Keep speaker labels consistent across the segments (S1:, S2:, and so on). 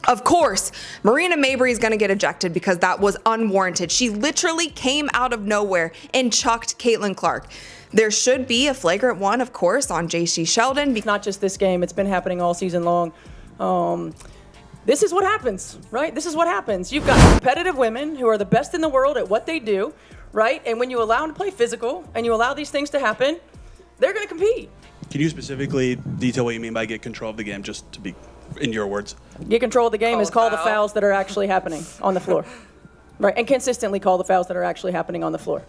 S1: Of course, Marina Mabrey is going to get ejected because that was unwarranted. She literally came out of nowhere and chucked Caitlin Clark. There should be a flagrant one, of course, on JC Sheldon.
S2: Not just this game, it's been happening all season long. This is what happens, right? This is what happens. You've got competitive women who are the best in the world at what they do, right? And when you allow them to play physical and you allow these things to happen, they're going to compete.
S3: Can you specifically detail what you mean by get control of the game, just to be in your words?
S2: Get control of the game is call the fouls that are actually happening on the floor, right? And consistently call the fouls that are actually happening on the floor.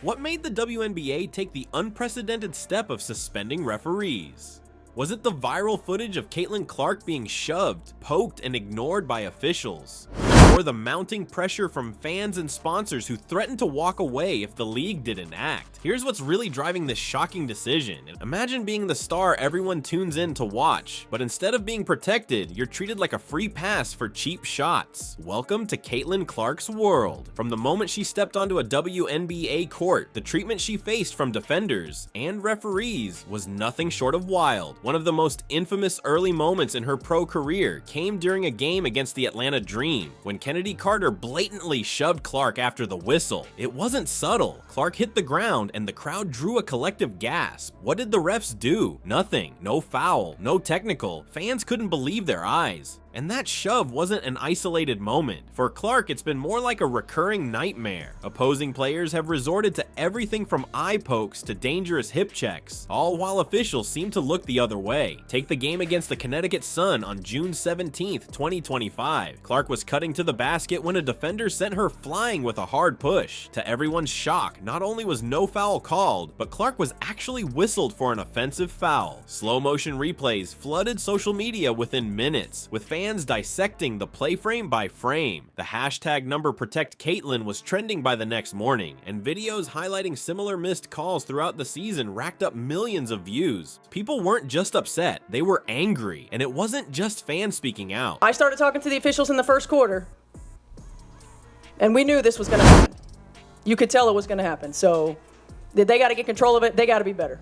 S4: What made the WNBA take the unprecedented step of suspending referees? Was it the viral footage of Caitlin Clark being shoved, poked, and ignored by officials? Or the mounting pressure from fans and sponsors who threatened to walk away if the league didn't act? Here's what's really driving this shocking decision. Imagine being the star everyone tunes in to watch, but instead of being protected, you're treated like a free pass for cheap shots. Welcome to Caitlin Clark's world. From the moment she stepped onto a WNBA court, the treatment she faced from defenders and referees was nothing short of wild. One of the most infamous early moments in her pro career came during a game against the Atlanta Dream, when Kennedy Carter blatantly shoved Clark after the whistle. It wasn't subtle. Clark hit the ground and the crowd drew a collective gasp. What did the refs do? Nothing. No foul, no technical. Fans couldn't believe their eyes. And that shove wasn't an isolated moment. For Clark, it's been more like a recurring nightmare. Opposing players have resorted to everything from eye pokes to dangerous hip checks, all while officials seem to look the other way. Take the game against the Connecticut Sun on June 17th, 2025. Clark was cutting to the basket when a defender sent her flying with a hard push. To everyone's shock, not only was no foul called, but Clark was actually whistled for an offensive foul. Slow motion replays flooded social media within minutes, with fans dissecting the play frame by frame. The hashtag #ProtectCaitlin was trending by the next morning, and videos highlighting similar missed calls throughout the season racked up millions of views. People weren't just upset, they were angry, and it wasn't just fans speaking out.
S2: I started talking to the officials in the first quarter, and we knew this was going to happen. You could tell it was going to happen, so they got to get control of it. They got to be better.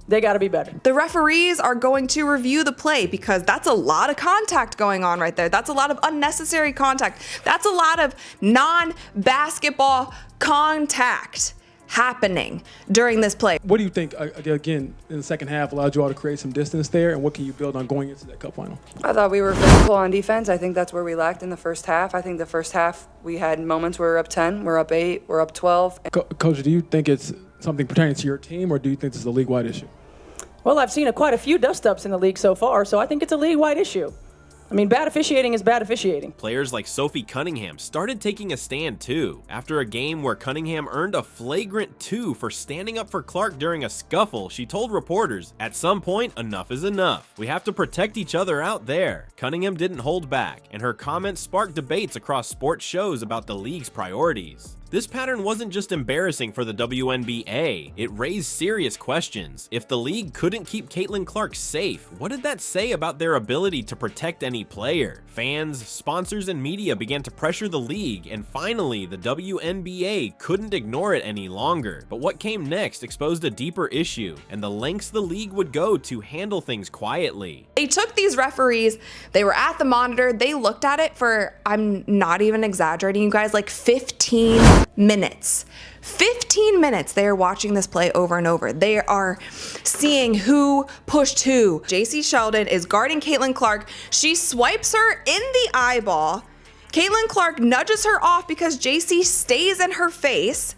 S2: They got to be better.
S1: The referees are going to review the play because that's a lot of contact going on right there. That's a lot of unnecessary contact. That's a lot of non-basketball contact happening during this play.
S5: What do you think, again, in the second half allowed you all to create some distance there, and what can you build on going into that cup final?
S6: I thought we were physical on defense. I think that's where we lacked in the first half. I think the first half we had moments where we're up 10, we're up 8, we're up 12.
S5: Coach, do you think it's something pertaining to your team, or do you think this is a league-wide issue?
S2: Well, I've seen quite a few dust-ups in the league so far, so I think it's a league-wide issue. I mean, bad officiating is bad officiating.
S4: Players like Sophie Cunningham started taking a stand too, after a game where Cunningham earned a flagrant 2 for standing up for Clark during a scuffle. She told reporters, "At some point, enough is enough. We have to protect each other out there." Cunningham didn't hold back, and her comments sparked debates across sports shows about the league's priorities. This pattern wasn't just embarrassing for the WNBA, it raised serious questions. If the league couldn't keep Caitlin Clark safe, what did that say about their ability to protect any player? Fans, sponsors, and media began to pressure the league, and finally, the WNBA couldn't ignore it any longer. But what came next exposed a deeper issue, and the lengths the league would go to handle things quietly.
S1: They took these referees, they were at the monitor, they looked at it for, I'm not even exaggerating, you guys, like 15 minutes. 15 minutes they are watching this play over and over. They are seeing who pushed who. JC Sheldon is guarding Caitlin Clark. She swipes her in the eyeball. Caitlin Clark nudges her off because JC stays in her face.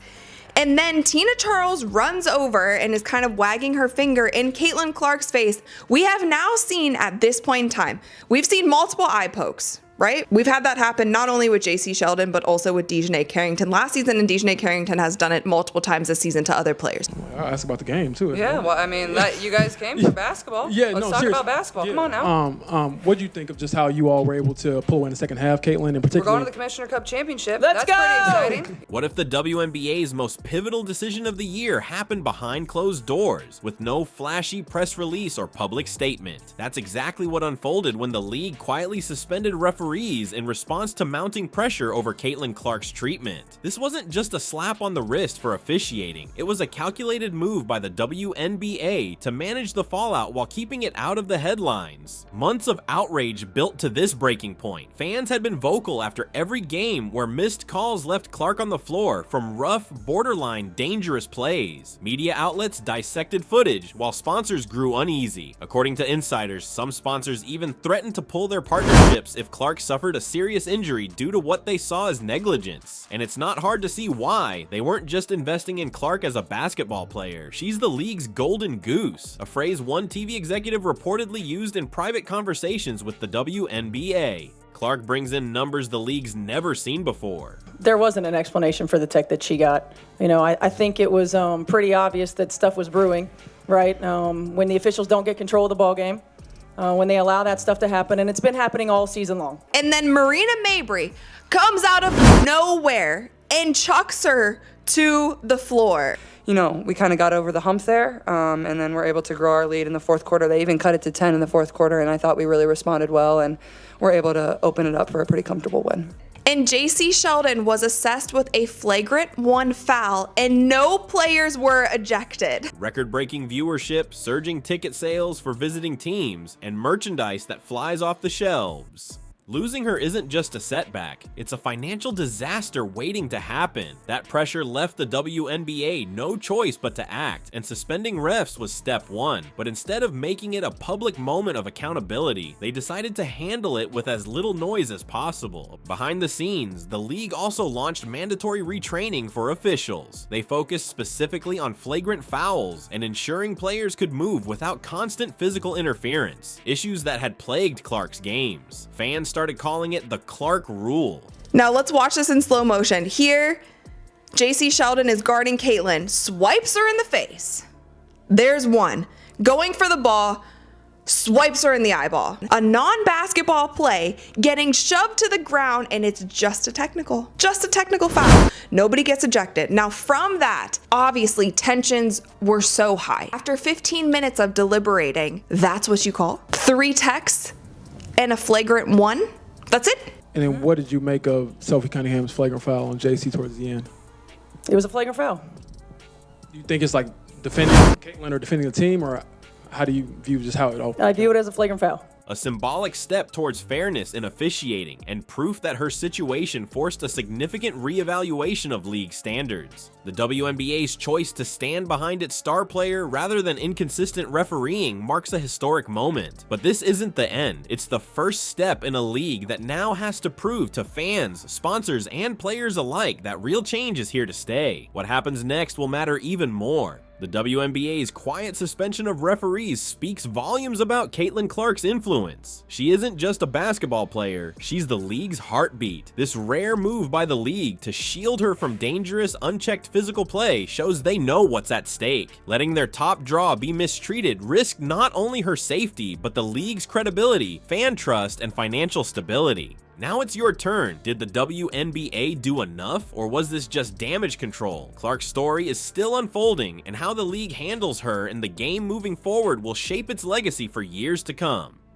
S1: And then Tina Charles runs over and is kind of wagging her finger in Caitlin Clark's face. We have now seen at this point in time, we've seen multiple eye pokes, right? We've had that happen not only with JC Sheldon, but also with Dejanay Carrington last season, and Dejanay Carrington has done it multiple times this season to other players.
S5: I'll ask about the game, too.
S6: Yeah, well, I mean, you guys came for basketball.
S5: Yeah,
S6: Let's talk about basketball.
S5: Yeah.
S6: Come on now.
S5: What do you think of just how you all were able to pull in the second half, Caitlin, in
S6: We're
S5: particular?
S6: going to the Commissioner Cup Championship.
S2: Let's
S6: That's
S2: go!
S6: pretty exciting.
S4: What if the WNBA's most pivotal decision of the year happened behind closed doors, with no flashy press release or public statement? That's exactly what unfolded when the league quietly suspended referees referees in response to mounting pressure over Caitlin Clark's treatment. This wasn't just a slap on the wrist for officiating, it was a calculated move by the WNBA to manage the fallout while keeping it out of the headlines. Months of outrage built to this breaking point. Fans had been vocal after every game where missed calls left Clark on the floor from rough, borderline dangerous plays. Media outlets dissected footage while sponsors grew uneasy. According to insiders, some sponsors even threatened to pull their partnerships if Clark suffered a serious injury due to what they saw as negligence. And it's not hard to see why. They weren't just investing in Clark as a basketball player. She's the league's golden goose, a phrase one TV executive reportedly used in private conversations with the WNBA. Clark brings in numbers the league's never seen before.
S2: There wasn't an explanation for the tech that she got. I think it was pretty obvious that stuff was brewing, right? When the officials don't get control of the ball game, when they allow that stuff to happen, and it's been happening all season long.
S1: And then Marina Mabry comes out of nowhere and chucks her to the floor.
S6: We kind of got over the hump there, and then we're able to grow our lead in the fourth quarter. They even cut it to 10 in the fourth quarter, and I thought we really responded well, and we're able to open it up for a pretty comfortable win.
S1: And JC Sheldon was assessed with a flagrant 1 foul, and no players were ejected.
S4: Record-breaking viewership, surging ticket sales for visiting teams, and merchandise that flies off the shelves. Losing her isn't just a setback, it's a financial disaster waiting to happen. That pressure left the WNBA no choice but to act, and suspending refs was step one. But instead of making it a public moment of accountability, they decided to handle it with as little noise as possible. Behind the scenes, the league also launched mandatory retraining for officials. They focused specifically on flagrant fouls and ensuring players could move without constant physical interference, issues that had plagued Clark's games. Fans started calling it the Clark Rule.
S1: Now let's watch this in slow motion. Here, JC Sheldon is guarding Caitlin, swipes her in the face. There's one. Going for the ball, swipes her in the eyeball. A non-basketball play, getting shoved to the ground, and it's just a technical foul. Nobody gets ejected. Now from that, obviously tensions were so high. After 15 minutes of deliberating, that's what you call 3 techs and a flagrant 1. That's it.
S5: And then what did you make of Sophie Cunningham's flagrant foul on JC towards the end?
S2: It was a flagrant foul.
S5: Do you think it's like defending Caitlin or defending the team, or how do you view just how it all?
S2: I view it as a flagrant foul.
S4: A symbolic step towards fairness in officiating and proof that her situation forced a significant reevaluation of league standards. The WNBA's choice to stand behind its star player rather than inconsistent refereeing marks a historic moment. But this isn't the end. It's the first step in a league that now has to prove to fans, sponsors, and players alike that real change is here to stay. What happens next will matter even more. The WNBA's quiet suspension of referees speaks volumes about Caitlin Clark's influence. She isn't just a basketball player, she's the league's heartbeat. This rare move by the league to shield her from dangerous, unchecked physical play shows they know what's at stake. Letting their top draw be mistreated risked not only her safety, but the league's credibility, fan trust, and financial stability. Now it's your turn. Did the WNBA do enough, or was this just damage control? Clark's story is still unfolding, and how the league handles her and the game moving forward will shape its legacy for years to come.